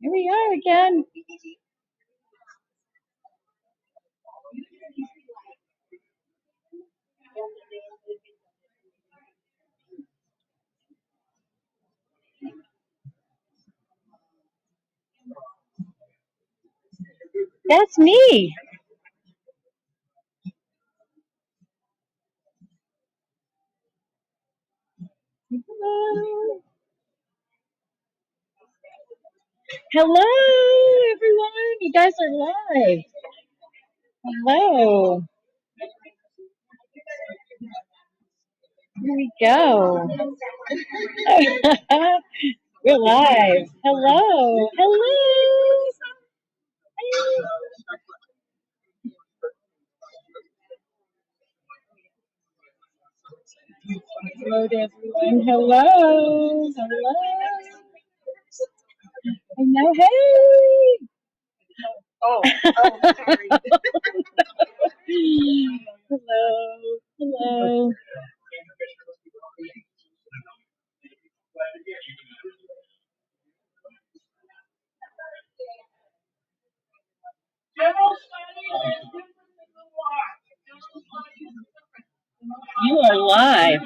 Here we are again. That's me. Hello. Hello, everyone. You guys are live. Hello. Here we go. We're live. Hello. Hello. Hello to everyone. Hello. Hello. Hello. Hey. Oh, sorry. Hello. Hello. You are live.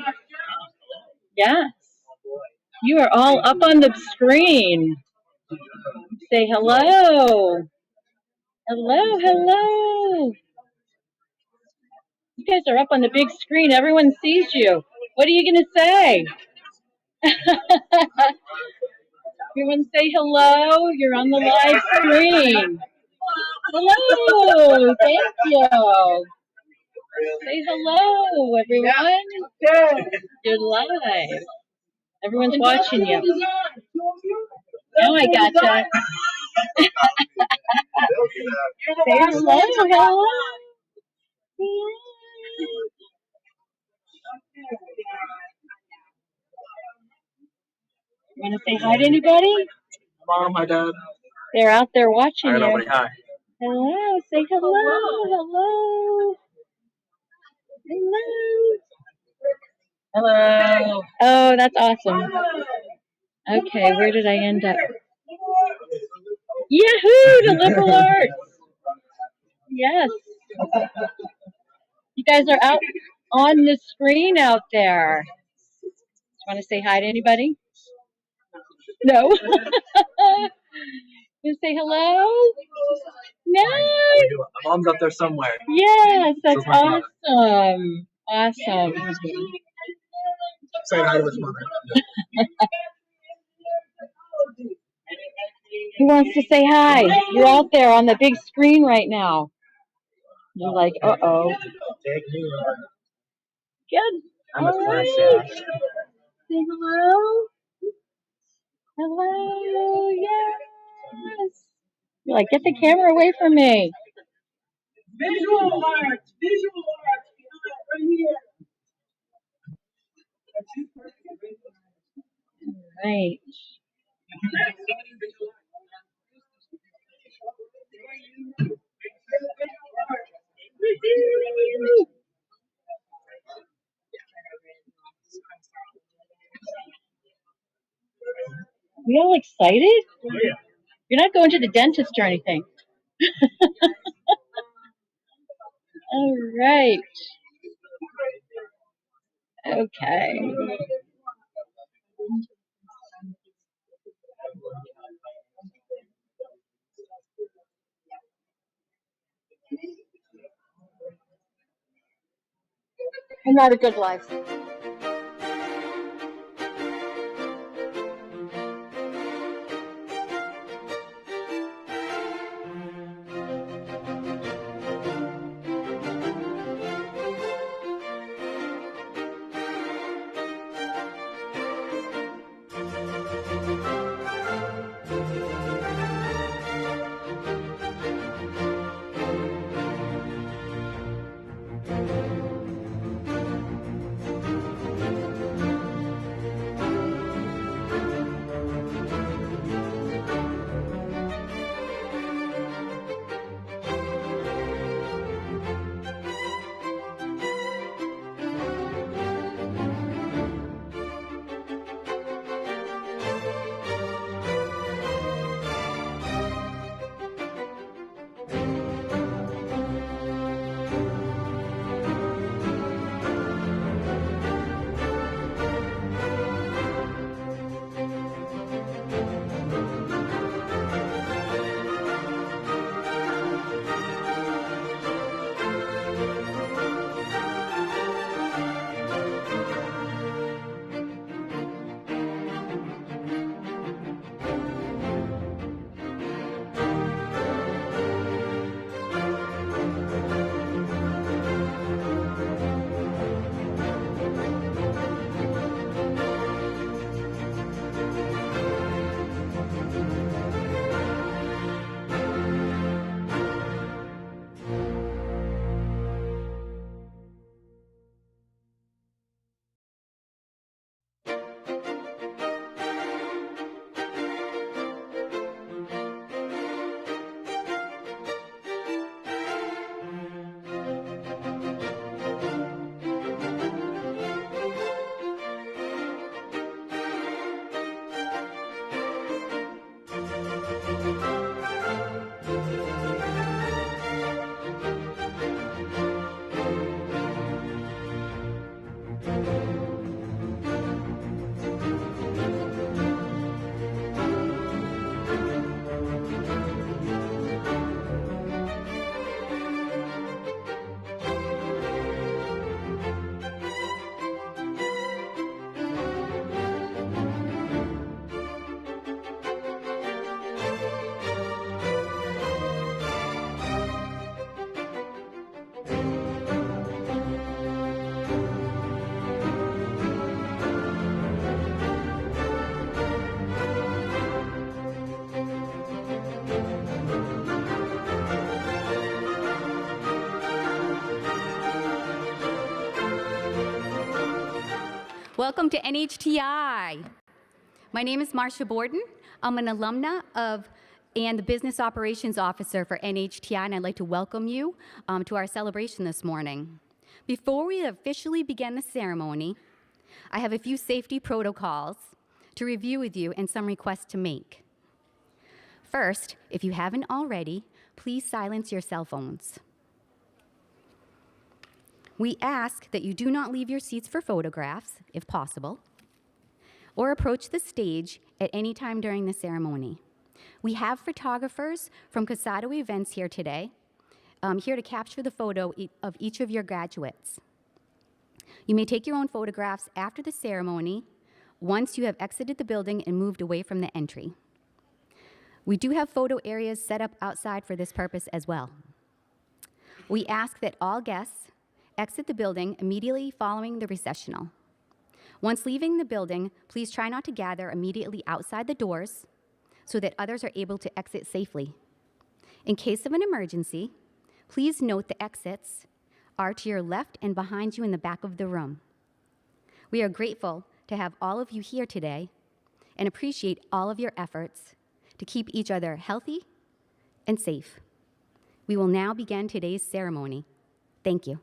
Yes. You are all up on the screen. Say hello. Hello, hello. You guys are up on the big screen. Everyone sees you. What are you going to say? Everyone say hello. You're on the live screen. Hello. Thank you. Say hello, everyone. You're live. Everyone's watching you. Now I gotcha. Say hello, hello. You want to say hi to anybody? Mom, hi, Dad. They're out there watching Hi, you. nobody. Hi. Hello. Say hello. Hello. Hello. Hello. Oh, that's awesome. Okay, where did I end up? Yahoo! To liberal arts. Yes. You guys are out on the screen out there. Want to say hi to anybody? No. You say hello? No. Mom's up there somewhere. Yes, that's awesome. Awesome. Say hi to his mother. Who wants to say hi? You're out there on the big screen right now. You're like, uh-oh. Good. All right. Say hello. Hello. Yes. You're like, get the camera away from me. Visual arts right here. Right. We all excited? You're not going to the dentist or anything. All right. Okay. I'm not a good life. Welcome to NHTI. My name is Marcia Borden. I'm an alumna and the Business Operations Officer for NHTI, and I'd like to welcome you to our celebration this morning. Before we officially begin the ceremony, I have a few safety protocols to review with you and some requests to make. First, if you haven't already, please silence your cell phones. We ask that you do not leave your seats for photographs, if possible, or approach the stage at any time during the ceremony. We have photographers from Casado Events here today, here to capture the photo of each of your graduates. You may take your own photographs after the ceremony once you have exited the building and moved away from the entry. We do have photo areas set up outside for this purpose as well. We ask that all guests exit the building immediately following the recessional. Once leaving the building, please try not to gather immediately outside the doors so that others are able to exit safely. In case of an emergency, please note the exits are to your left and behind you in the back of the room. We are grateful to have all of you here today and appreciate all of your efforts to keep each other healthy and safe. We will now begin today's ceremony. Thank you.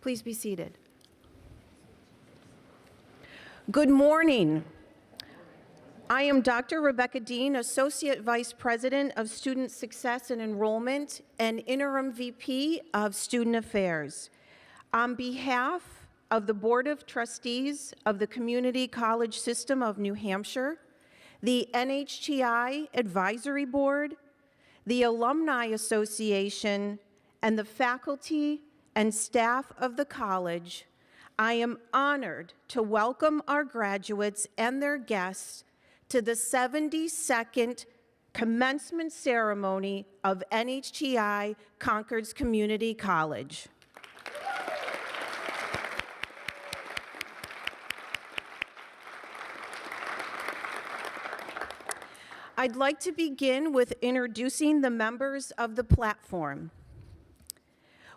Please be seated. Good morning. I am Dr. Rebecca Dean, Associate Vice President of Student Success and Enrollment and Interim VP of Student Affairs. On behalf of the Board of Trustees of the Community College System of New Hampshire, the NHTI Advisory Board, the Alumni Association, and the faculty and staff of the college, I am honored to welcome our graduates and their guests to the 72nd commencement ceremony of NHTI Concord's Community College. I'd like to begin with introducing the members of the platform.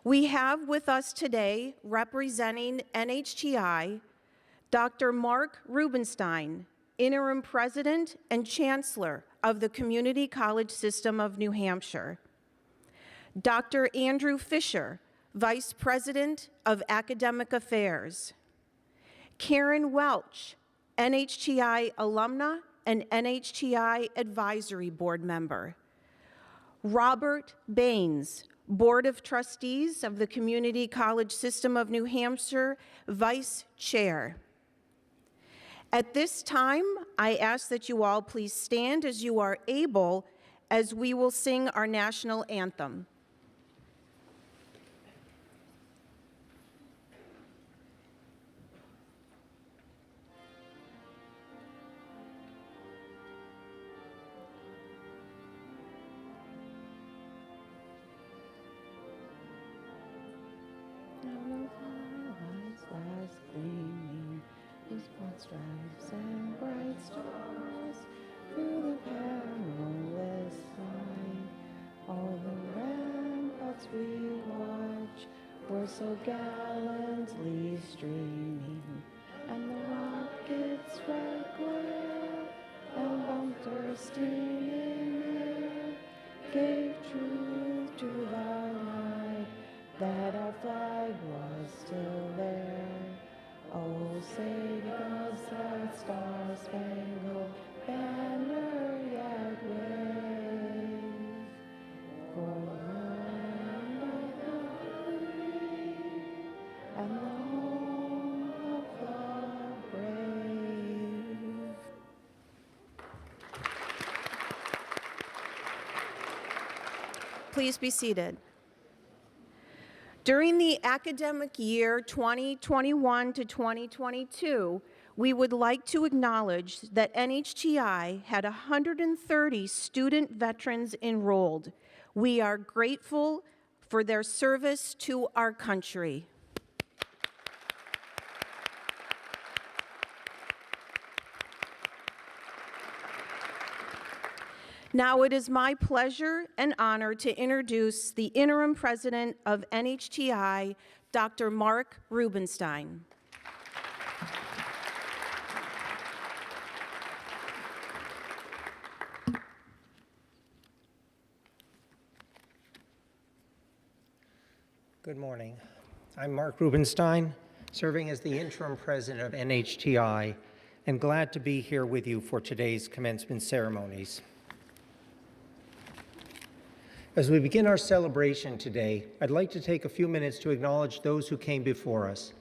We have with us today, representing NHTI, Dr. Mark Rubenstein, Interim President and Chancellor of the Community College System of New Hampshire. Dr. Andrew Fisher, Vice President of Academic Affairs. Karen Welch, NHTI alumna and NHTI Advisory Board member. Robert Baines, Board of Trustees of the Community College System of New Hampshire, Vice Chair. At this time, I ask that you all please stand as you are able, as we will sing our national anthem. Stripes and bright stars through the perilous night. All the ramparts we watch were so gallantly streaming, and the rockets' red glare and bumpers steaming near gave truth to the night that our flag was still there. Oh, say does that star-spangled banner yet wave for the land of the free and the home of the brave? Please be seated. During the academic year 2021 to 2022, we would like to acknowledge that NHTI had 130 student veterans enrolled. We are grateful for their service to our country. Now it is my pleasure and honor to introduce the interim president of NHTI, Dr. Mark Rubenstein. Good morning. I'm Mark Rubenstein, serving as the interim president of NHTI, and glad to be here with you for today's commencement ceremonies. As we begin our celebration today, I'd like to take a few minutes to acknowledge those who came before us.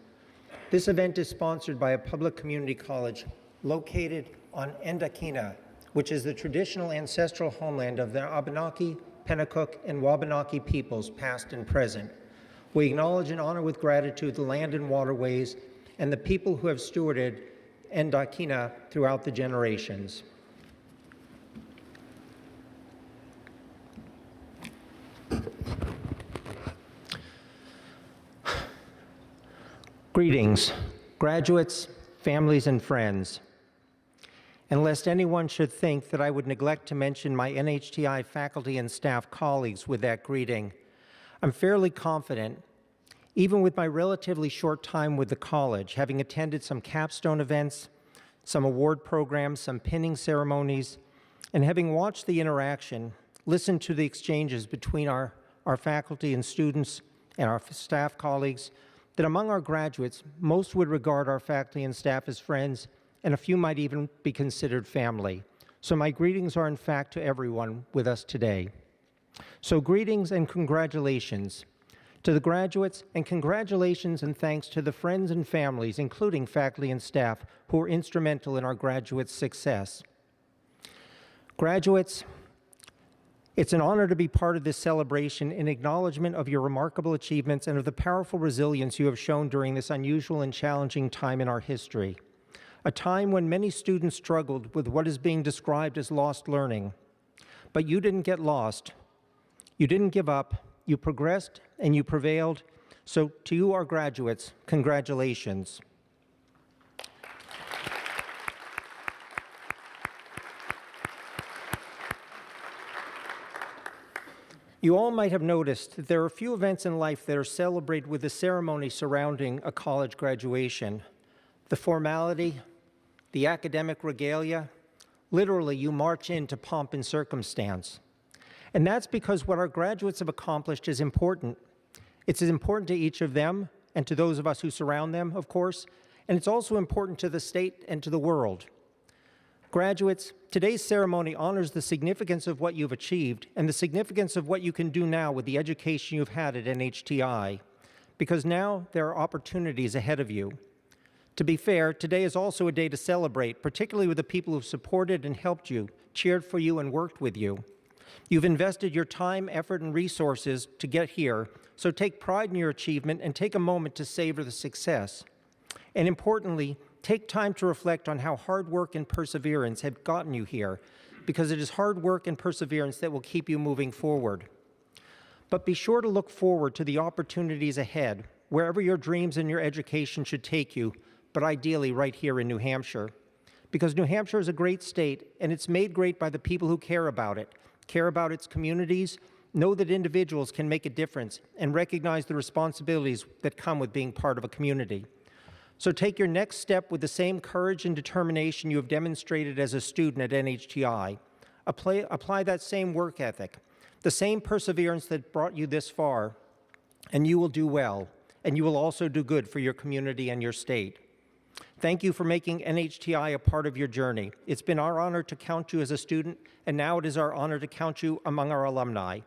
This event is sponsored by a public community college located on Endakina, which is the traditional ancestral homeland of the Abenaki, Pennacook, and Wabanaki peoples, past and present. We acknowledge and honor with gratitude the land and waterways and the people who have stewarded Endakina throughout the generations. Greetings, graduates, families, and friends. And lest anyone should think that I would neglect to mention my NHTI faculty and staff colleagues with that greeting, I'm fairly confident, even with my relatively short time with the college, having attended some capstone events, some award programs, some pinning ceremonies, and having watched the interaction, listened to the exchanges between our faculty and students and our staff colleagues, that among our graduates, most would regard our faculty and staff as friends, and a few might even be considered family. So my greetings are in fact to everyone with us today. So greetings and congratulations to the graduates, and congratulations and thanks to the friends and families, including faculty and staff, who were instrumental in our graduates' success. Graduates, it's an honor to be part of this celebration in acknowledgement of your remarkable achievements and of the powerful resilience you have shown during this unusual and challenging time in our history. A time when many students struggled with what is being described as lost learning. But you didn't get lost. You didn't give up. You progressed and you prevailed. So to you, our graduates, congratulations. You all might have noticed that there are a few events in life that are celebrated with the ceremony surrounding a college graduation. The formality, the academic regalia, literally you march into pomp and circumstance. And that's because what our graduates have accomplished is important. It's as important to each of them and to those of us who surround them, of course, and it's also important to the state and to the world. Graduates, today's ceremony honors the significance of what you've achieved and the significance of what you can do now with the education you've had at NHTI, because now there are opportunities ahead of you. To be fair, today is also a day to celebrate, particularly with the people who've supported and helped you, cheered for you, and worked with you. You've invested your time, effort, and resources to get here, so take pride in your achievement and take a moment to savor the success. And importantly, take time to reflect on how hard work and perseverance have gotten you here, because it is hard work and perseverance that will keep you moving forward. But be sure to look forward to the opportunities ahead, wherever your dreams and your education should take you, but ideally right here in New Hampshire. Because New Hampshire is a great state, and it's made great by the people who care about it, care about its communities, know that individuals can make a difference, and recognize the responsibilities that come with being part of a community. So take your next step with the same courage and determination you have demonstrated as a student at NHTI. Apply that same work ethic, the same perseverance that brought you this far, and you will do well, and you will also do good for your community and your state. Thank you for making NHTI a part of your journey. It's been our honor to count you as a student, and now it is our honor to count you among our alumni.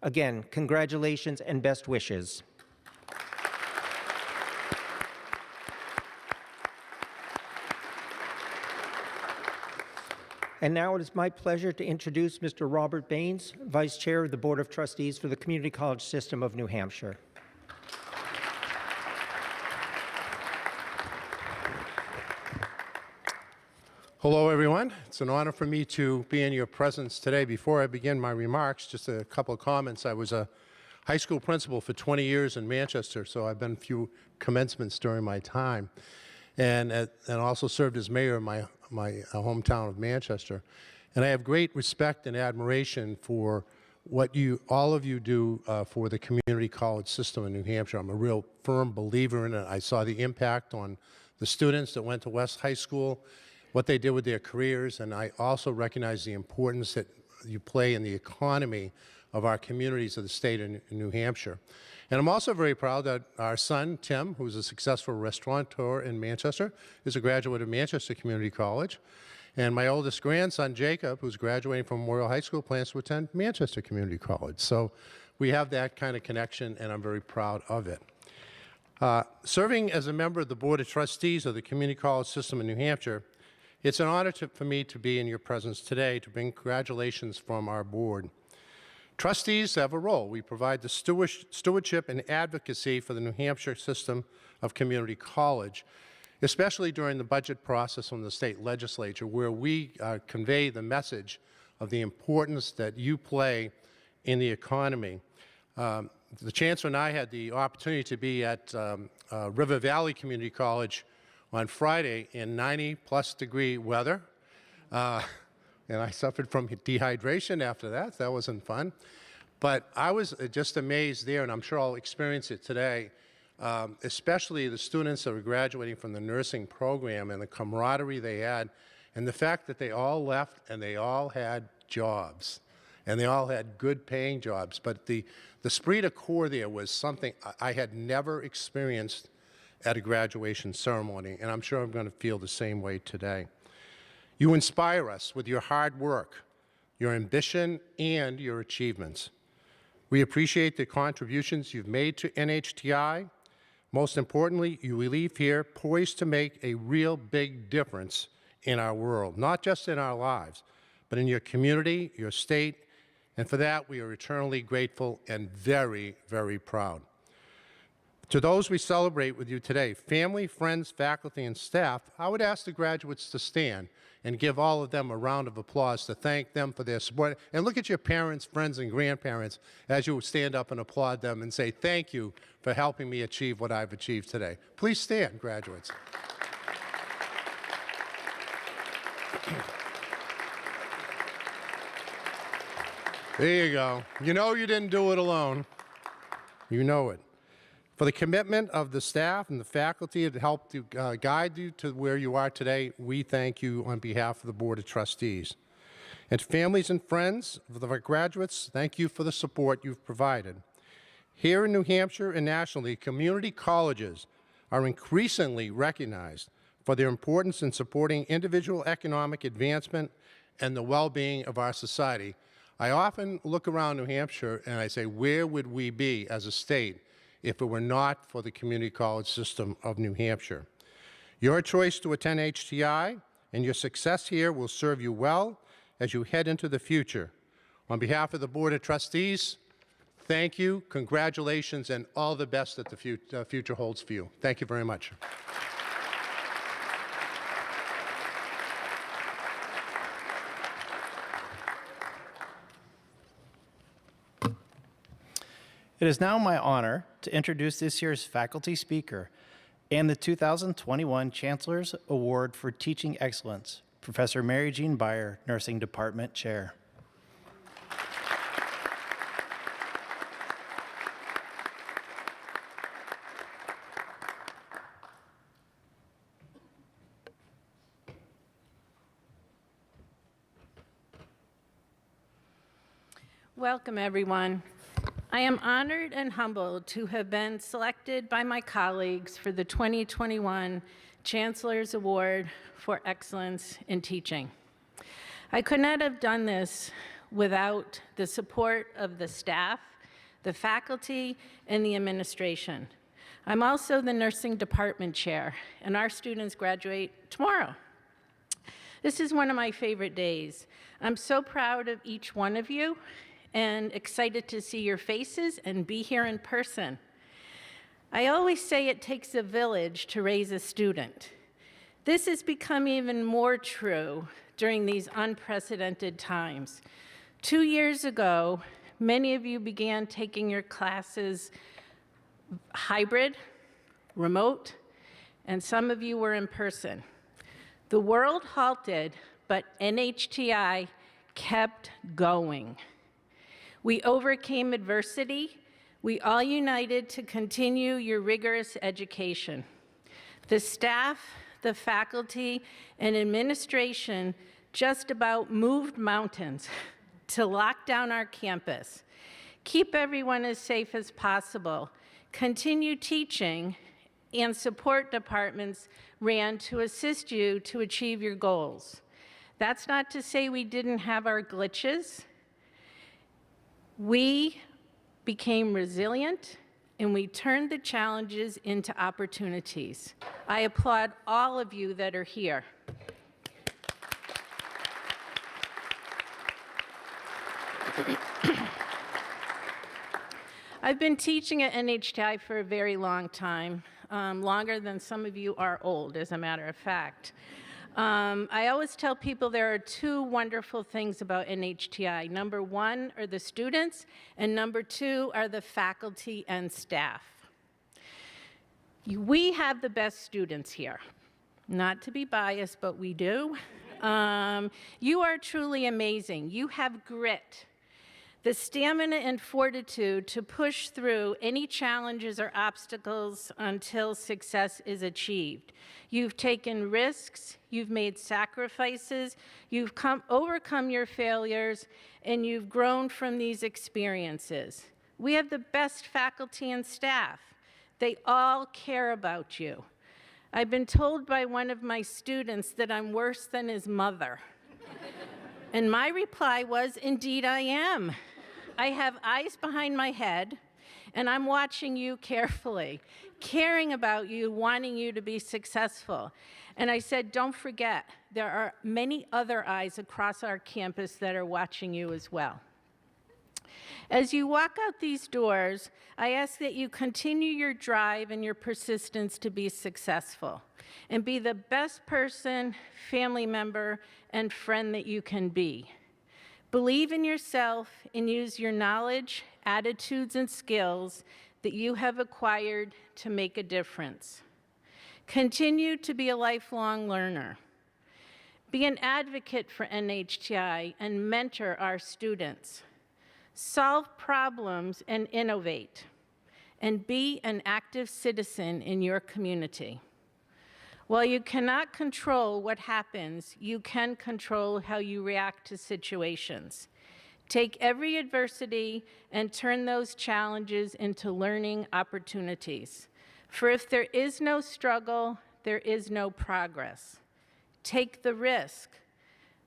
Again, congratulations and best wishes. And now it is my pleasure to introduce Mr. Robert Baines, Vice Chair of the Board of Trustees for the Community College System of New Hampshire. Hello, everyone. It's an honor for me to be in your presence today. Before I begin my remarks, just a couple of comments. I was a high school principal for 20 years in Manchester, so I've been a few commencements during my time, and also served as mayor of my hometown of Manchester. And I have great respect and admiration for what all of you do for the community college system in New Hampshire. I'm a real firm believer in it. I saw the impact on the students that went to West High School, what they did with their careers, and I also recognize the importance that you play in the economy of our communities of the state of New Hampshire. And I'm also very proud that our son, Tim, who's a successful restaurateur in Manchester, is a graduate of Manchester Community College. And my oldest grandson, Jacob, who's graduating from Memorial High School, plans to attend Manchester Community College. So we have that kind of connection, and I'm very proud of it. Serving as a member of the Board of Trustees of the Community College System in New Hampshire, it's an honor for me to be in your presence today to bring congratulations from our board. Trustees have a role. We provide the stewardship and advocacy for the New Hampshire system of community college, especially during the budget process from the state legislature, where we convey the message of the importance that you play in the economy. The Chancellor and I had the opportunity to be at River Valley Community College on Friday in 90-plus degree weather, and I suffered from dehydration after that. That wasn't fun. But I was just amazed there, and I'm sure I'll experience it today, especially the students that were graduating from the nursing program and the camaraderie they had, and the fact that they all left and they all had jobs, and they all had good paying jobs. But the esprit de corps there was something I had never experienced at a graduation ceremony, and I'm sure I'm going to feel the same way today. You inspire us with your hard work, your ambition, and your achievements. We appreciate the contributions you've made to NHTI. Most importantly, you leave here poised to make a real big difference in our world, not just in our lives, but in your community, your state, and for that we are eternally grateful and very, very proud. To those we celebrate with you today, family, friends, faculty, and staff, I would ask the graduates to stand and give all of them a round of applause to thank them for their support. And look at your parents, friends, and grandparents as you stand up and applaud them and say, thank you for helping me achieve what I've achieved today. Please stand, graduates. There you go. You know you didn't do it alone. You know it. For the commitment of the staff and the faculty that helped you, guide you to where you are today, we thank you on behalf of the Board of Trustees. And families and friends of our graduates, thank you for the support you've provided. Here in New Hampshire and nationally, community colleges are increasingly recognized for their importance in supporting individual economic advancement and the well-being of our society. I often look around New Hampshire and I say, where would we be as a state if it were not for the community college system of New Hampshire? Your choice to attend HTI and your success here will serve you well as you head into the future. On behalf of the Board of Trustees, thank you, congratulations, and all the best that the future holds for you. Thank you very much. It is now my honor to introduce this year's faculty speaker and the 2021 Chancellor's Award for Teaching Excellence, Professor Mary Jean Beyer, Nursing Department Chair. Welcome, everyone. I am honored and humbled to have been selected by my colleagues for the 2021 Chancellor's Award for Excellence in Teaching. I could not have done this without the support of the staff, the faculty, and the administration. I'm also the Nursing Department Chair, and our students graduate tomorrow. This is one of my favorite days. I'm so proud of each one of you and excited to see your faces and be here in person. I always say it takes a village to raise a student. This has become even more true during these unprecedented times. 2 years ago, many of you began taking your classes hybrid, remote, and some of you were in person. The world halted, but NHTI kept going. We overcame adversity. We all united to continue your rigorous education. The staff, the faculty, and administration just about moved mountains to lock down our campus, keep everyone as safe as possible, continue teaching, and support departments ran to assist you to achieve your goals. That's not to say we didn't have our glitches. We became resilient, and we turned the challenges into opportunities. I applaud all of you that are here. I've been teaching at NHTI for a very long time, longer than some of you are old, as a matter of fact. I always tell people there are two wonderful things about NHTI. Number one are the students, and number two are the faculty and staff. We have the best students here. Not to be biased, but we do. You are truly amazing. You have grit, the stamina and fortitude to push through any challenges or obstacles until success is achieved. You've taken risks, you've made sacrifices, you've overcome your failures, and you've grown from these experiences. We have the best faculty and staff. They all care about you. I've been told by one of my students that I'm worse than his mother. And my reply was, indeed I am. I have eyes behind my head, and I'm watching you carefully, caring about you, wanting you to be successful. And I said, don't forget, there are many other eyes across our campus that are watching you as well. As you walk out these doors, I ask that you continue your drive and your persistence to be successful and be the best person, family member, and friend that you can be. Believe in yourself and use your knowledge, attitudes, and skills that you have acquired to make a difference. Continue to be a lifelong learner. Be an advocate for NHTI and mentor our students. Solve problems and innovate, and be an active citizen in your community. While you cannot control what happens, you can control how you react to situations. Take every adversity and turn those challenges into learning opportunities. For if there is no struggle, there is no progress. Take the risk.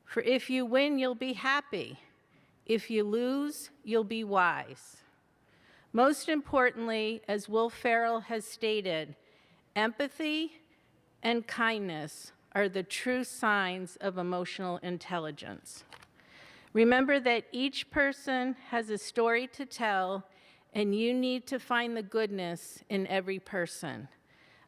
For if you win, you'll be happy. If you lose, you'll be wise. Most importantly, as Will Ferrell has stated, empathy and kindness are the true signs of emotional intelligence. Remember that each person has a story to tell, and you need to find the goodness in every person.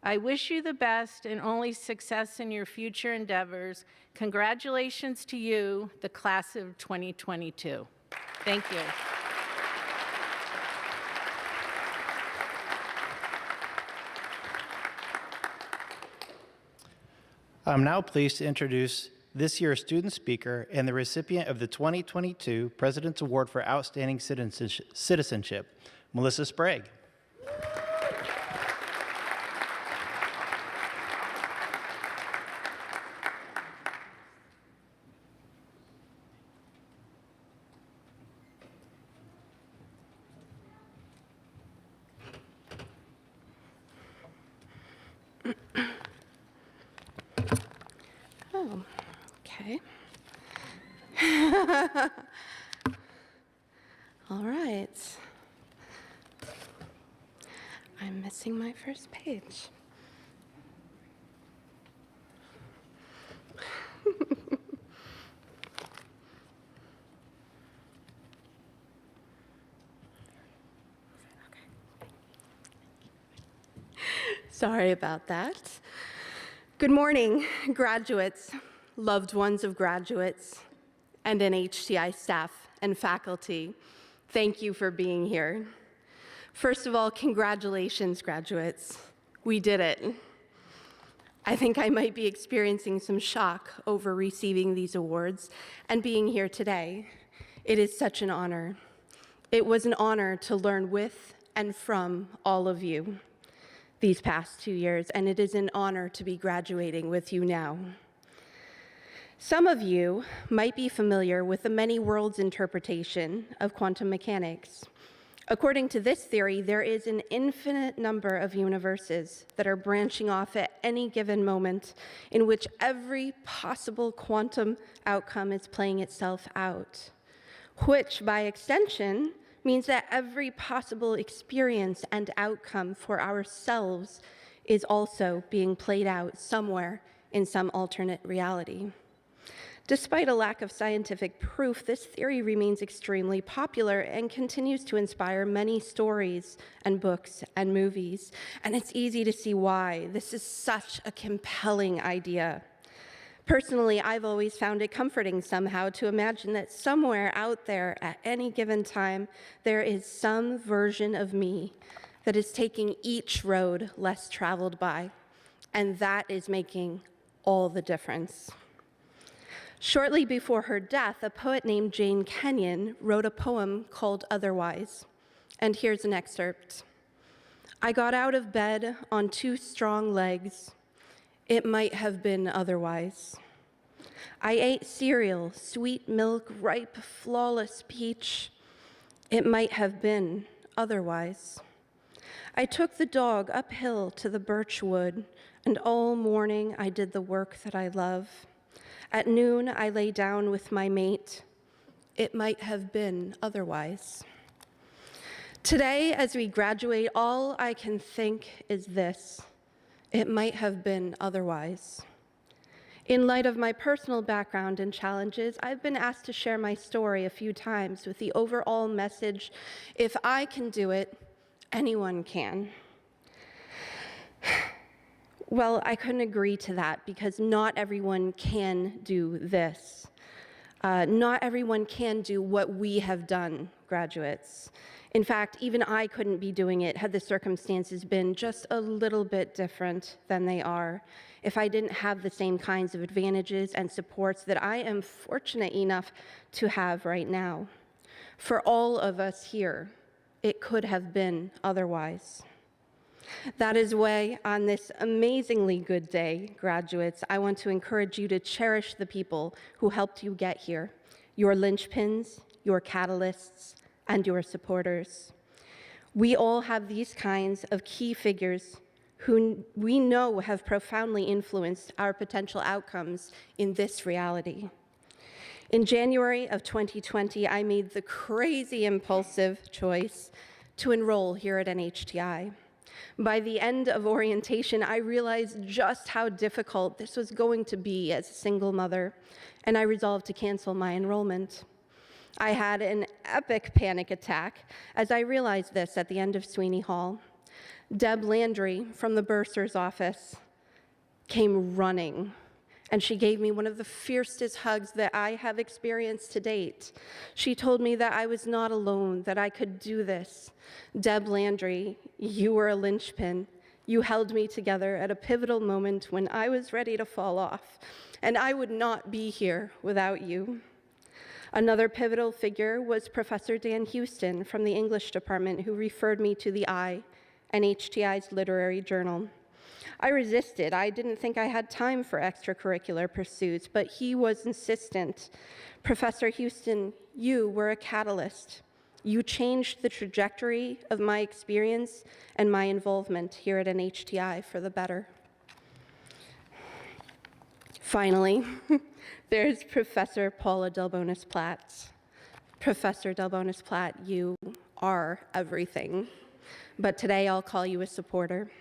I wish you the best and only success in your future endeavors. Congratulations to you, the class of 2022. Thank you. I'm now pleased to introduce this year's student speaker and the recipient of the 2022 President's Award for Outstanding Citizenship, Melissa Sprague. Oh, okay. All right. I'm missing my first page. Sorry about that. Good morning, graduates, loved ones of graduates, and NHTI staff and faculty. Thank you for being here. First of all, congratulations, graduates. We did it. I think I might be experiencing some shock over receiving these awards and being here today. It is such an honor. It was an honor to learn with and from all of you these past 2 years, and it is an honor to be graduating with you now. Some of you might be familiar with the many worlds interpretation of quantum mechanics. According to this theory, there is an infinite number of universes that are branching off at any given moment in which every possible quantum outcome is playing itself out, which by extension means that every possible experience and outcome for ourselves is also being played out somewhere in some alternate reality. Despite a lack of scientific proof, this theory remains extremely popular and continues to inspire many stories and books and movies. And it's easy to see why. This is such a compelling idea. Personally, I've always found it comforting somehow to imagine that somewhere out there at any given time, there is some version of me that is taking each road less traveled by, and that is making all the difference. Shortly before her death, a poet named Jane Kenyon wrote a poem called Otherwise, and here's an excerpt. I got out of bed on 2 strong legs. It might have been otherwise. I ate cereal, sweet milk, ripe, flawless peach. It might have been otherwise. I took the dog uphill to the birch wood, and all morning I did the work that I love. At noon, I lay down with my mate. It might have been otherwise. Today, as we graduate, all I can think is this: it might have been otherwise. In light of my personal background and challenges, I've been asked to share my story a few times with the overall message, if I can do it, anyone can. Well, I couldn't agree to that because not everyone can do this. Not everyone can do what we have done, graduates. In fact, even I couldn't be doing it had the circumstances been just a little bit different than they are, if I didn't have the same kinds of advantages and supports that I am fortunate enough to have right now. For all of us here, it could have been otherwise. That is why, on this amazingly good day, graduates, I want to encourage you to cherish the people who helped you get here, your linchpins, your catalysts, and your supporters. We all have these kinds of key figures who we know have profoundly influenced our potential outcomes in this reality. In January of 2020, I made the crazy impulsive choice to enroll here at NHTI. By the end of orientation, I realized just how difficult this was going to be as a single mother, and I resolved to cancel my enrollment. I had an epic panic attack as I realized this at the end of Sweeney Hall. Deb Landry from the bursar's office came running, and she gave me one of the fiercest hugs that I have experienced to date. She told me that I was not alone, that I could do this. Deb Landry, you were a linchpin. You held me together at a pivotal moment when I was ready to fall off, and I would not be here without you. Another pivotal figure was Professor Dan Houston from the English department, who referred me to the I, NHTI's literary journal. I resisted. I didn't think I had time for extracurricular pursuits, but he was insistent. Professor Houston, you were a catalyst. You changed the trajectory of my experience and my involvement here at NHTI for the better. Finally, there's Professor Paula Delbonis-Platt. Professor Delbonis-Platt, you are everything, but today I'll call you a supporter.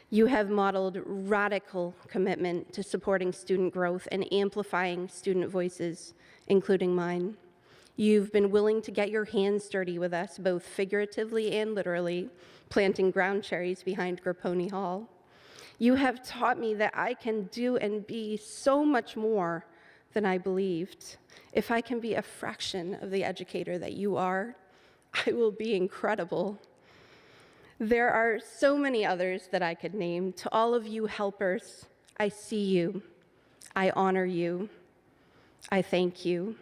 You have modeled radical commitment to supporting student growth and amplifying student voices, including mine. You've been willing to get your hands dirty with us, both figuratively and literally, planting ground cherries behind Grapponi Hall. You have taught me that I can do and be so much more than I believed. If I can be a fraction of the educator that you are, I will be incredible. There are so many others that I could name. To all of you helpers, I see you. I honor you. I thank you.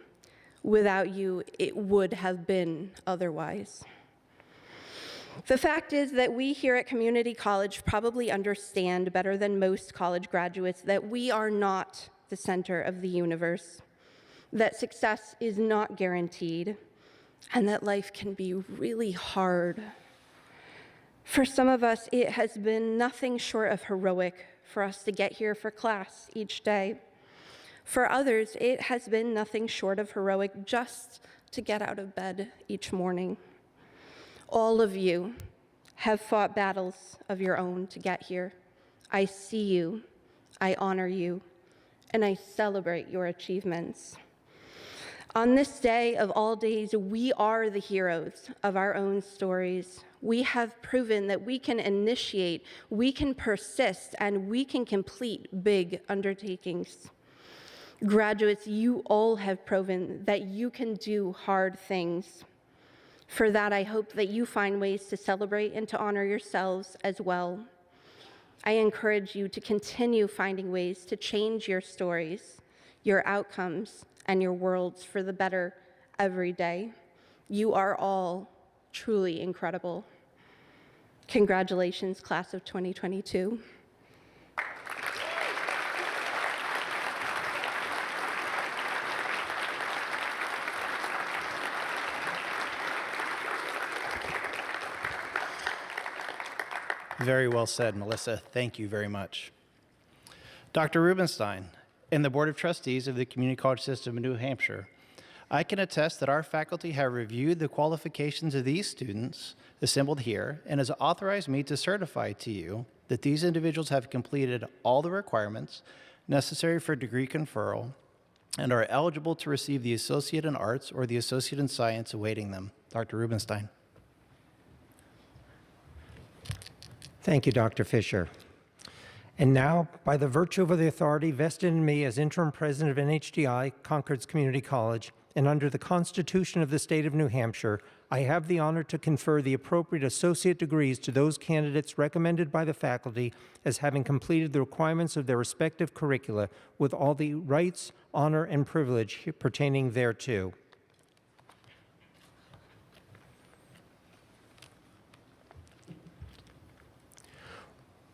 Without you, it would have been otherwise. The fact is that we here at community college probably understand better than most college graduates that we are not the center of the universe, that success is not guaranteed, and that life can be really hard. For some of us, it has been nothing short of heroic for us to get here for class each day. For others, it has been nothing short of heroic just to get out of bed each morning. All of you have fought battles of your own to get here. I see you, I honor you, and I celebrate your achievements. On this day of all days, we are the heroes of our own stories. We have proven that we can initiate, we can persist, and we can complete big undertakings. Graduates, you all have proven that you can do hard things. For that, I hope that you find ways to celebrate and to honor yourselves as well. I encourage you to continue finding ways to change your stories, your outcomes, and your worlds for the better every day. You are all truly incredible. Congratulations, class of 2022. Very well said, Melissa. Thank you very much. Dr. Rubenstein and the Board of Trustees of the Community College System of New Hampshire, I can attest that our faculty have reviewed the qualifications of these students assembled here and has authorized me to certify to you that these individuals have completed all the requirements necessary for degree conferral and are eligible to receive the Associate in Arts or the Associate in Science awaiting them. Dr. Rubenstein. Thank you, Dr. Fisher. And now, by the virtue of the authority vested in me as interim president of NHTI Concord's Community College, and under the Constitution of the State of New Hampshire, I have the honor to confer the appropriate associate degrees to those candidates recommended by the faculty as having completed the requirements of their respective curricula with all the rights, honor, and privilege pertaining thereto.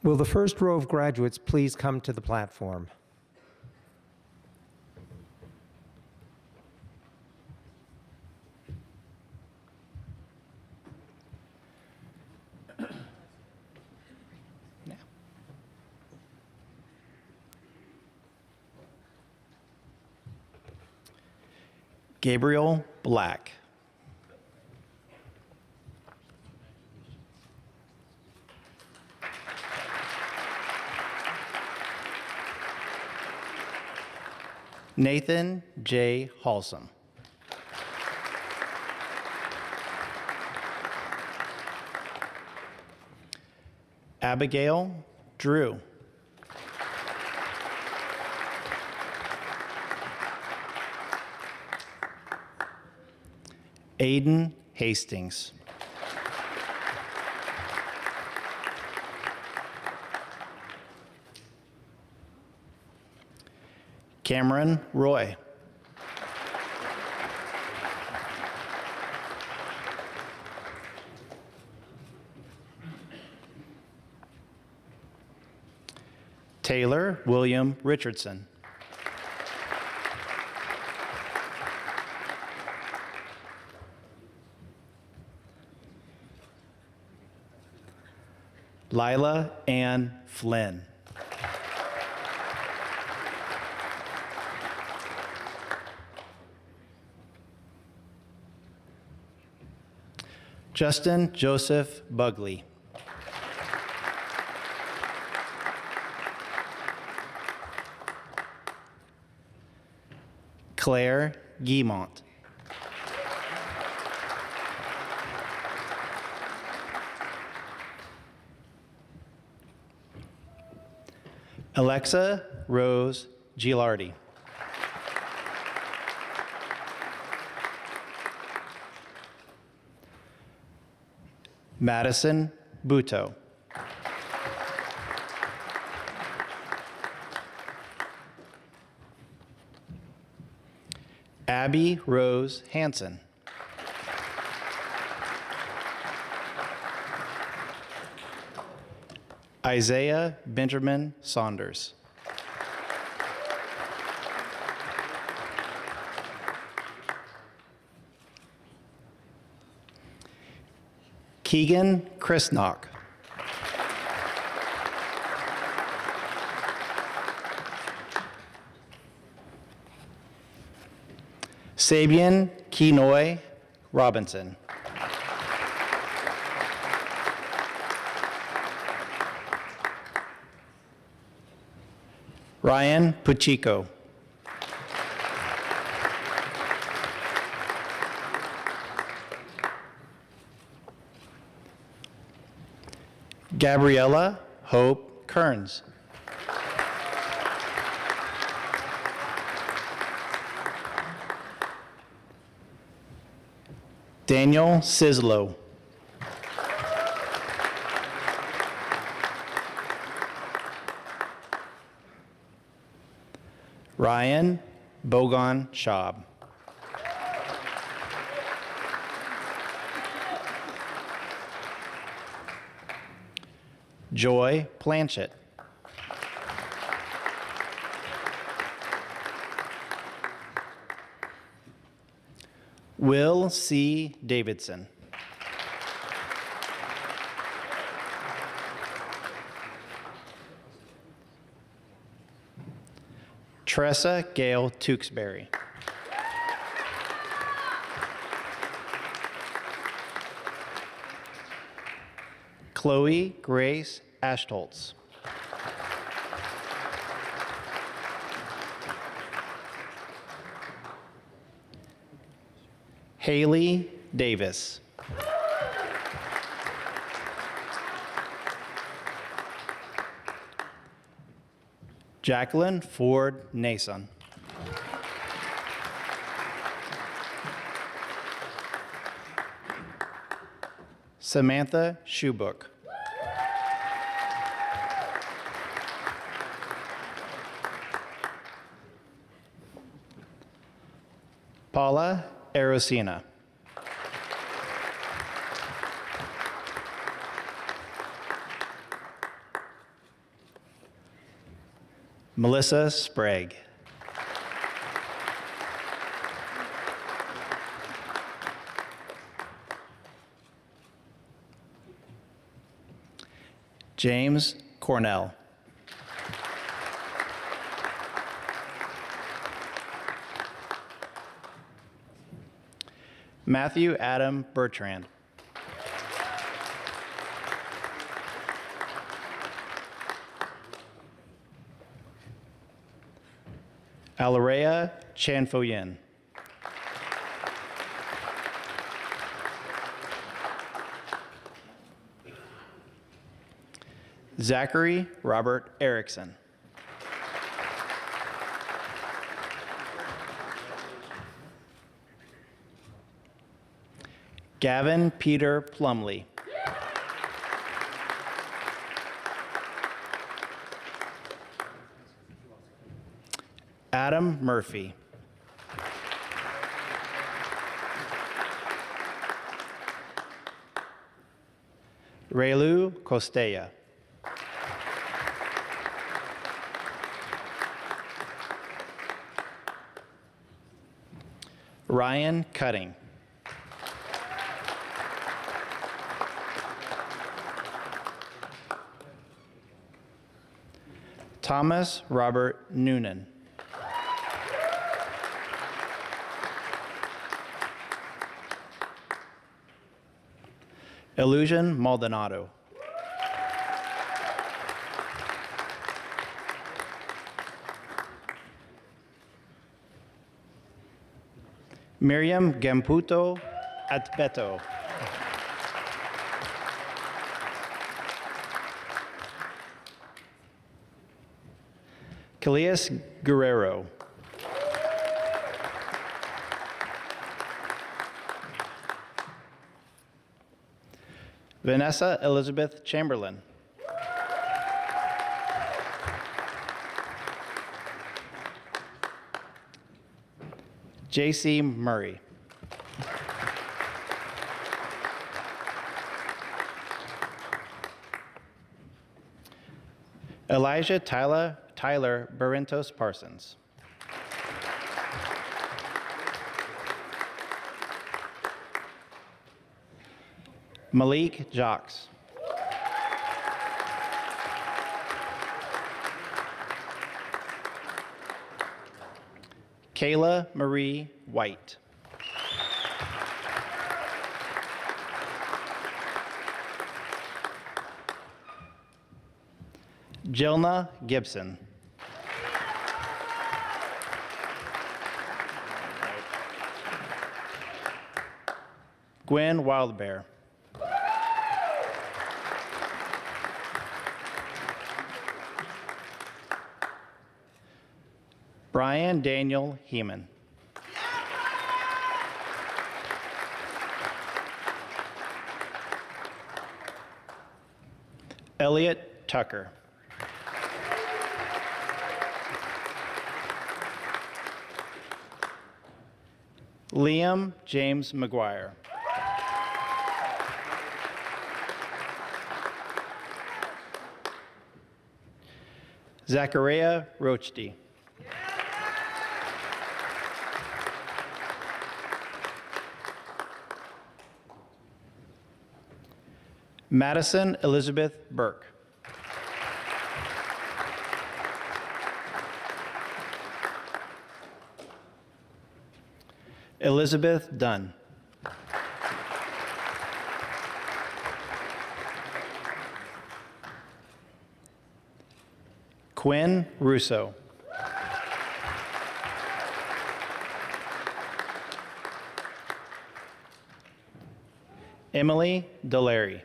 Will the first row of graduates please come to the platform? Gabriel Black. Nathan J. Halsum. Abigail Drew. Aiden Hastings. Cameron Roy. Taylor William Richardson. Lila Ann Flynn. Justin Joseph Bugley. Claire Guimont. Alexa Rose Gilardi. Madison Buto. Abby Rose Hansen. Isaiah Benjamin Saunders. Keegan Chrisnock. Sabian Kenoy Robinson. Ryan Puchico. Gabriella Hope Kearns. Daniel Sislow. Ryan Bogon Schaub. Joy Planchett. Will C. Davidson. Tressa Gail Tewksbury. Chloe Grace Ashtoltz. Haley Davis. Jacqueline Ford Nason. Samantha Schubook. Paula Arosina. Melissa Sprague. James Cornell. Matthew Adam Bertrand. Alarea Chanfoyin. Zachary Robert Erickson. Gavin Peter Plumley. Adam Murphy. Raylu Costella. Ryan Cutting. Thomas Robert Noonan. Illusion Maldonado. Miriam Gamputo Atbeto. Callias Guerrero. Vanessa Elizabeth Chamberlain. J.C. Murray. Elijah Tyler Barrentos Parsons. Malik Jacques. Kayla Marie White. Jilna Gibson. Gwen Wildbear. Brian Daniel Heeman. Elliot Tucker. Liam James McGuire. Zachariah Rochdy. Madison Elizabeth Burke. Elizabeth Dunn. Quinn Russo. Emily Delary.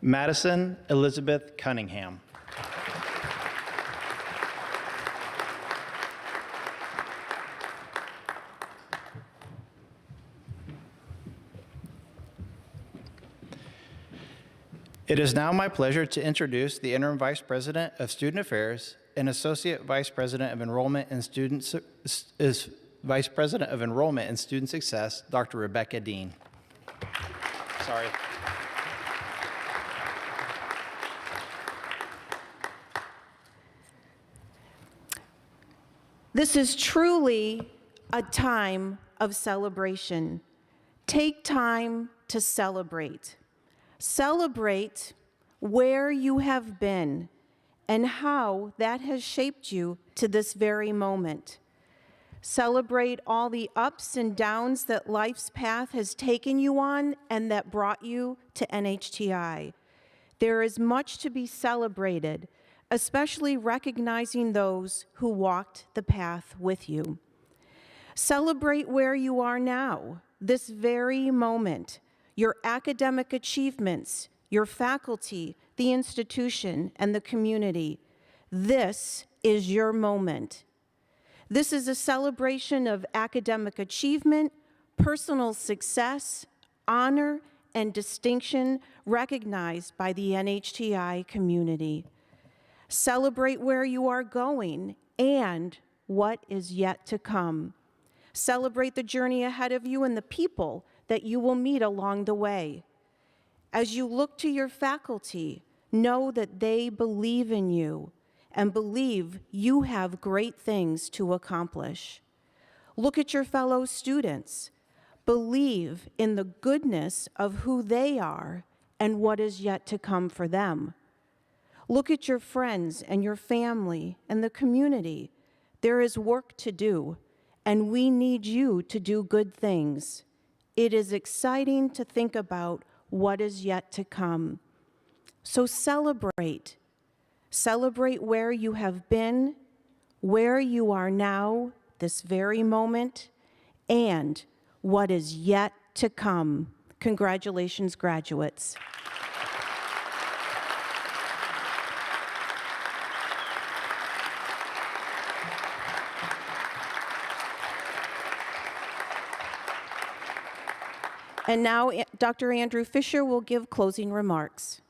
Madison Elizabeth Cunningham. It is now my pleasure to introduce the Interim Vice President of Student Affairs and Associate Vice President of Enrollment and Student Success, Dr. Rebecca Dean. Sorry. This is truly a time of celebration. Take time to celebrate. Celebrate where you have been and how that has shaped you to this very moment. Celebrate all the ups and downs that life's path has taken you on and that brought you to NHTI. There is much to be celebrated, especially recognizing those who walked the path with you. Celebrate where you are now, this very moment, your academic achievements, your faculty, the institution, and the community. This is your moment. This is a celebration of academic achievement, personal success, honor, and distinction recognized by the NHTI community. Celebrate where you are going and what is yet to come. Celebrate the journey ahead of you and the people that you will meet along the way. As you look to your faculty, know that they believe in you and believe you have great things to accomplish. Look at your fellow students. Believe in the goodness of who they are and what is yet to come for them. Look at your friends and your family and the community. There is work to do, and we need you to do good things. It is exciting to think about what is yet to come. So celebrate. Celebrate where you have been, where you are now, this very moment, and what is yet to come. Congratulations, graduates. And now Dr. Andrew Fisher will give closing remarks.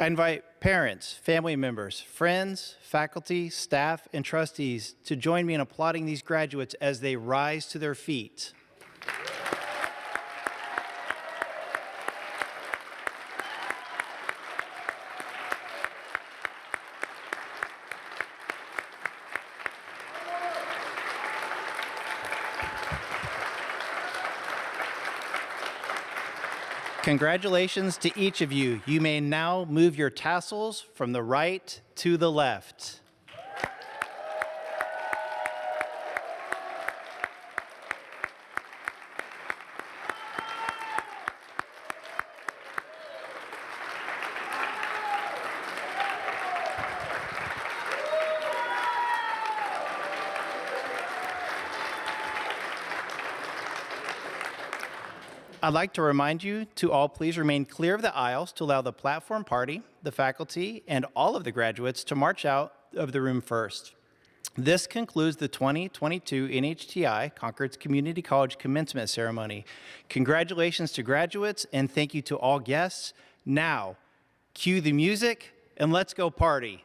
I invite parents, family members, friends, faculty, staff, and trustees to join me in applauding these graduates as they rise to their feet. Congratulations to each of you. You may now move your tassels from the right to the left. I'd like to remind you to all please remain clear of the aisles to allow the platform party, the faculty, and all of the graduates to march out of the room first. This concludes the 2022 NHTI Concord's Community College Commencement Ceremony. Congratulations to graduates and thank you to all guests. Now, cue the music and let's go party.